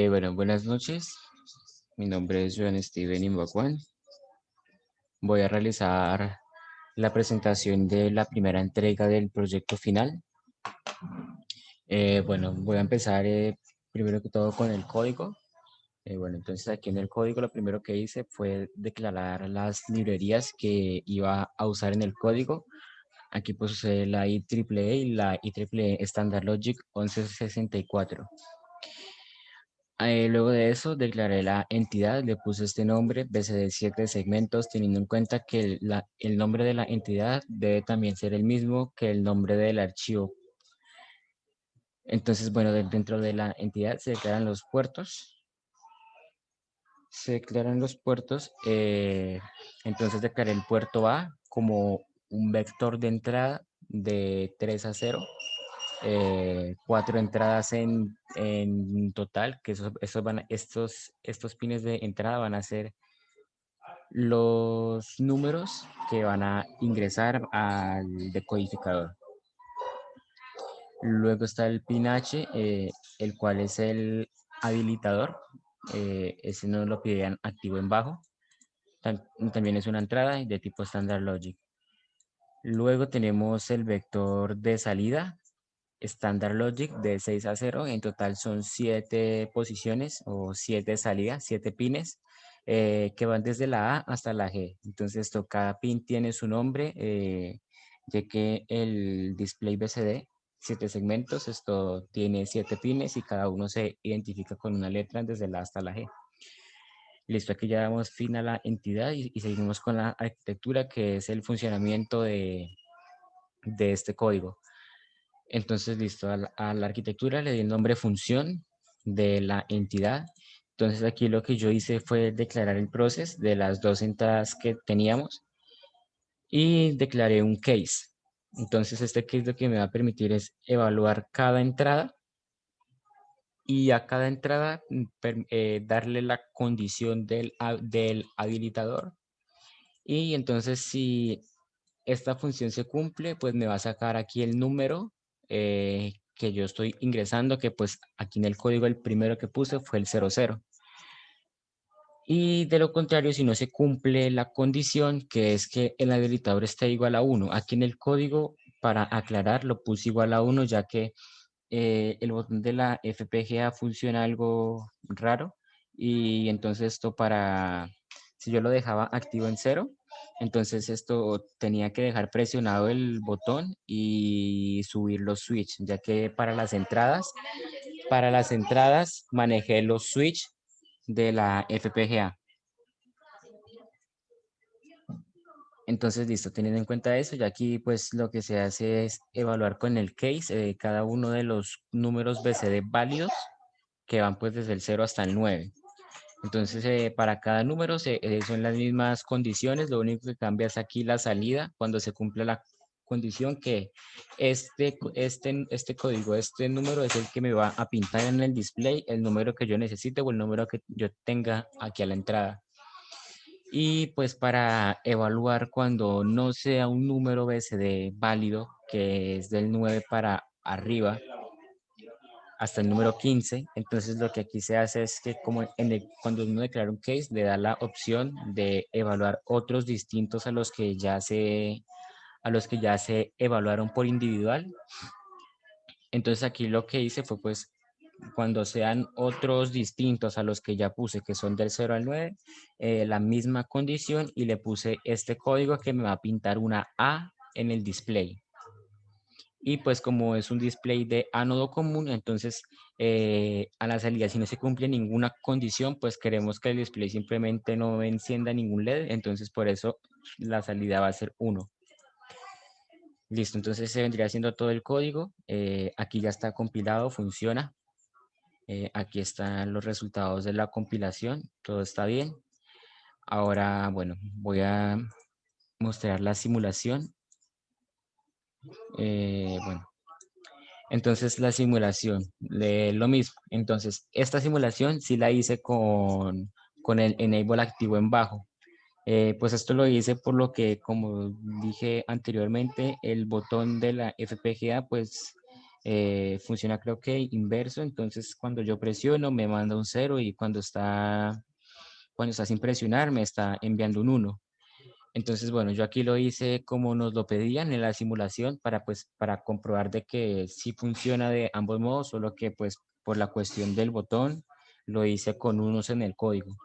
Bueno, buenas noches. Mi nombre es Joan Steven Imbacuan. Voy a realizar la presentación de la primera entrega del proyecto final. Bueno, voy a empezar primero que todo con el código. Bueno, entonces aquí en el código lo primero que hice fue declarar las librerías que iba a usar en el código. Aquí pues usé la IEEE y la IEEE Standard Logic 1164. Luego de eso declaré la entidad, le puse este nombre, BCD 7 segmentos, teniendo en cuenta que el nombre de la entidad debe también ser el mismo que el nombre del archivo. Entonces, bueno, dentro de la entidad se declaran los puertos. Entonces declaré el puerto A como un vector de entrada de 3 a 0. 4 entradas en total, que estos pines de entrada van a ser los números que van a ingresar al decodificador. Luego está el pin H, el cual es el habilitador. Ese no lo piden activo en bajo. También es una entrada de tipo Standard Logic. Luego tenemos el vector de salida, Standard Logic de 6 a 0. En total son 7 posiciones o 7 salidas, 7 pines que van desde la A hasta la G. Entonces, cada pin tiene su nombre, ya que el display BCD, 7 segmentos, esto tiene 7 pines y cada uno se identifica con una letra desde la A hasta la G. Listo, aquí ya damos fin a la entidad y seguimos con la arquitectura, que es el funcionamiento de este código. Entonces, listo, a la arquitectura le di el nombre función de la entidad. Entonces, aquí lo que yo hice fue declarar el proceso de las dos entradas que teníamos y declaré un case. Entonces, este case lo que me va a permitir es evaluar cada entrada y a cada entrada darle la condición del habilitador. Y entonces, si esta función se cumple, pues me va a sacar aquí el número que yo estoy ingresando, que pues aquí en el código el primero que puse fue el 00. Y de lo contrario, si no se cumple la condición, que es que el habilitador esté igual a 1. Aquí en el código, para aclarar, lo puse igual a 1, ya que el botón de la FPGA funciona algo raro. Y entonces si yo lo dejaba activo en 0, entonces esto tenía que dejar presionado el botón y subir los switch, ya que para las entradas manejé los switch de la FPGA. Entonces, listo, teniendo en cuenta eso, ya aquí pues lo que se hace es evaluar con el case cada uno de los números BCD válidos que van pues desde el 0 hasta el 9. Entonces, para cada número son las mismas condiciones, lo único que cambia es aquí la salida cuando se cumple la condición que este código, este número es el que me va a pintar en el display el número que yo necesite o el número que yo tenga aquí a la entrada. Y pues para evaluar cuando no sea un número BCD válido, que es del 9 para arriba, hasta el número 15. Entonces lo que aquí se hace es que cuando uno declara un case, le da la opción de evaluar otros distintos a los que ya se evaluaron por individual. Entonces aquí lo que hice fue pues cuando sean otros distintos a los que ya puse, que son del 0 al 9, la misma condición y le puse este código que me va a pintar una A en el display. Y pues como es un display de ánodo común, entonces a la salida, si no se cumple ninguna condición, pues queremos que el display simplemente no encienda ningún LED, entonces por eso la salida va a ser 1. Listo, entonces se vendría haciendo todo el código. Aquí ya está compilado, funciona. Aquí están los resultados de la compilación, todo está bien. Ahora, bueno, voy a mostrar la simulación. Bueno, entonces la simulación, lo mismo. Entonces, esta simulación sí la hice con el enable activo en bajo. Pues esto lo hice por lo que, como dije anteriormente, el botón de la FPGA pues funciona creo que inverso, entonces cuando yo presiono me manda un cero y cuando está sin presionar me está enviando un uno. Entonces, bueno, yo aquí lo hice como nos lo pedían en la simulación para comprobar de que sí funciona de ambos modos, solo que pues por la cuestión del botón lo hice con unos en el código.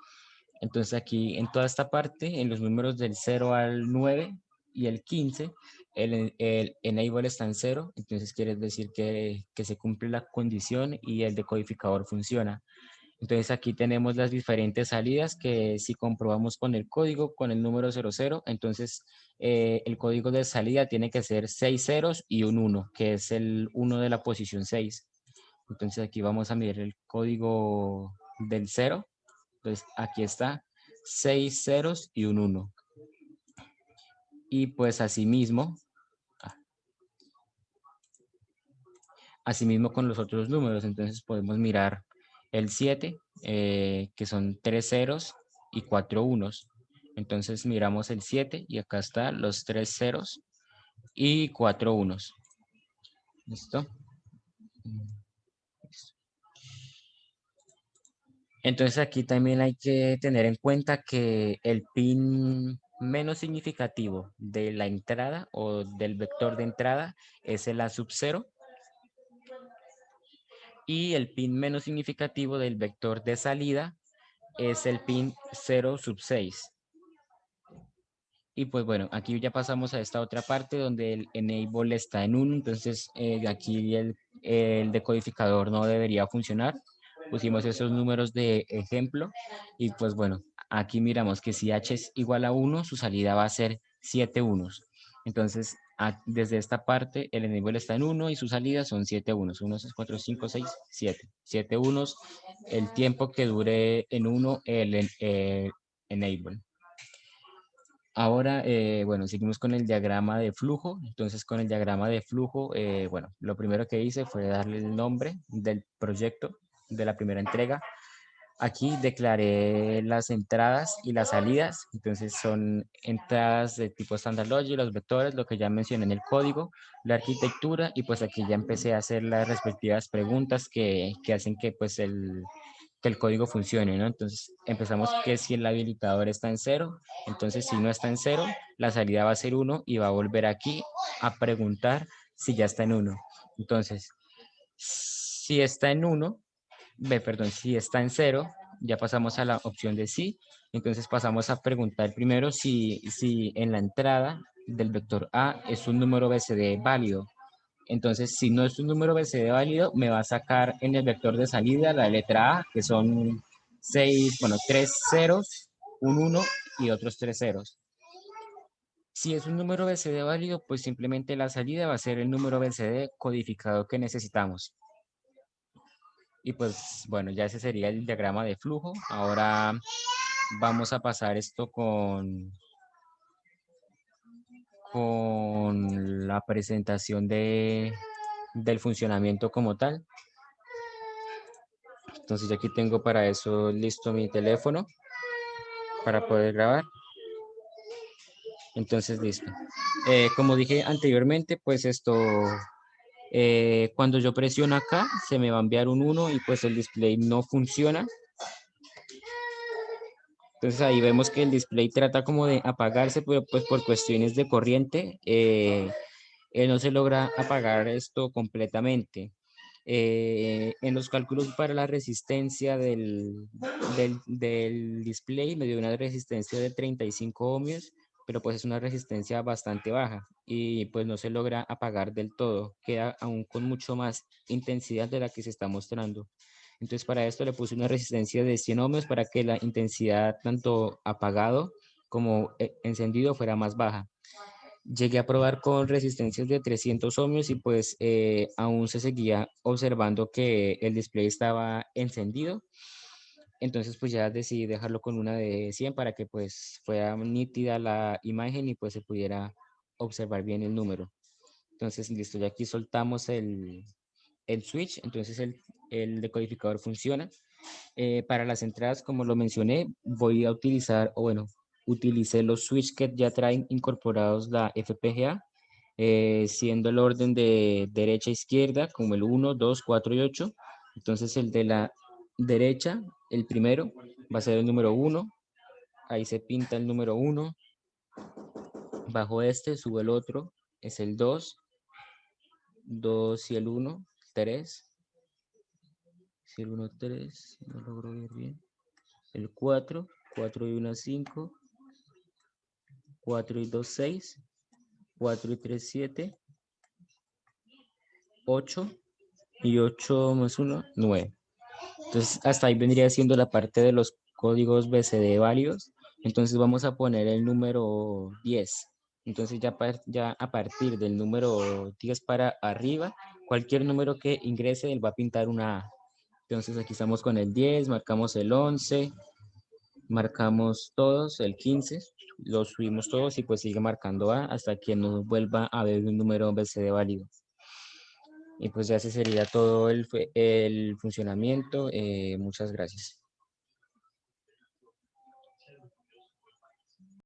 Entonces aquí en toda esta parte, en los números del 0 al 9 y el 15, el enable está en cero, entonces quiere decir que se cumple la condición y el decodificador funciona. Entonces aquí tenemos las diferentes salidas que si comprobamos con el código, con el número 00, entonces el código de salida tiene que ser 6 ceros y un uno, que es el uno de la posición 6. Entonces aquí vamos a mirar el código del 0. Entonces aquí está 6 ceros y un uno. Y pues asimismo con los otros números. Entonces podemos mirar el 7, que son 3 ceros y 4 unos. Entonces miramos el 7 y acá están los 3 ceros y 4 unos. ¿Listo? Entonces aquí también hay que tener en cuenta que el pin menos significativo de la entrada o del vector de entrada es el A sub 0 y el pin menos significativo del vector de salida es el pin 0 sub 6. Y pues bueno, aquí ya pasamos a esta otra parte donde el enable está en 1, entonces aquí el decodificador no debería funcionar. Pusimos esos números de ejemplo y pues bueno, aquí miramos que si h es igual a 1, su salida va a ser 7 unos. Entonces, desde esta parte el enable está en 1 y su salida son 7 unos. 1, 2, 4, 5, 6, 7. 7 unos, el tiempo que dure en 1 el enable. Ahora, bueno, seguimos con el diagrama de flujo. Entonces, con el diagrama de flujo, bueno, lo primero que hice fue darle el nombre del proyecto de la primera entrega. Aquí declaré las entradas y las salidas. Entonces, son entradas de tipo Standard Logic, los vectores, lo que ya mencioné en el código, la arquitectura, y pues aquí ya empecé a hacer las respectivas preguntas que hacen que el código funcione, ¿no? Entonces empezamos que si el habilitador está en cero, entonces si no está en cero, la salida va a ser uno y va a volver aquí a preguntar si ya está en uno. Entonces, si está en uno, perdón, si está en cero, ya pasamos a la opción de sí. Entonces pasamos a preguntar primero si en la entrada del vector A es un número BCD válido. Entonces, si no es un número BCD válido, me va a sacar en el vector de salida la letra A, que son 6, bueno, 3 ceros, un uno y otros 3 ceros. Si es un número BCD válido, pues simplemente la salida va a ser el número BCD codificado que necesitamos. Y pues bueno, ya ese sería el diagrama de flujo. Ahora vamos a pasar esto con la presentación del funcionamiento como tal. Entonces ya aquí tengo para eso listo mi teléfono para poder grabar. Entonces listo. Como dije anteriormente, pues esto, cuando yo presiono acá, se me va a enviar un uno y pues el display no funciona. Entonces ahí vemos que el display trata como de apagarse, pero pues por cuestiones de corriente, no se logra apagar esto completamente. En los cálculos para la resistencia del display me dio una resistencia de 35 ohmios, pero pues es una resistencia bastante baja y pues no se logra apagar del todo, queda aún con mucho más intensidad de la que se está mostrando. Entonces para esto le puse una resistencia de 100 ohmios para que la intensidad tanto apagado como encendido fuera más baja. Llegué a probar con resistencias de 300 ohmios y pues aún se seguía observando que el display estaba encendido. Entonces pues ya decidí dejarlo con una de 100 para que pues fuera nítida la imagen y pues se pudiera observar bien el número. Entonces listo, ya aquí soltamos el switch, entonces el decodificador funciona. Para las entradas, como lo mencioné, voy a utilizar, o bueno, utilicé los switch que ya traen incorporados la FPGA, siendo el orden de derecha a izquierda, como el 1, 2, 4 y 8. Entonces el de la derecha, el primero, va a ser el número 1. Ahí se pinta el número 1. Bajo este sube el otro, es el 2, 2 y el 1, 3. Si el 1, 3, no logro ver bien. El 4, 4 y 1, 5. 4 y 2, 6. 4 y 3, 7. 8 y 8 más 1, 9. Entonces, hasta ahí vendría siendo la parte de los códigos BCD válidos. Entonces, vamos a poner el número 10. Entonces, ya a partir del número 10 para arriba, cualquier número que ingrese, él va a pintar una A. Entonces, aquí estamos con el 10, marcamos el 11, marcamos todos, el 15, los subimos todos y pues sigue marcando A hasta que nos vuelva a ver un número BCD válido. Y pues ya ese sería todo el funcionamiento. Muchas gracias.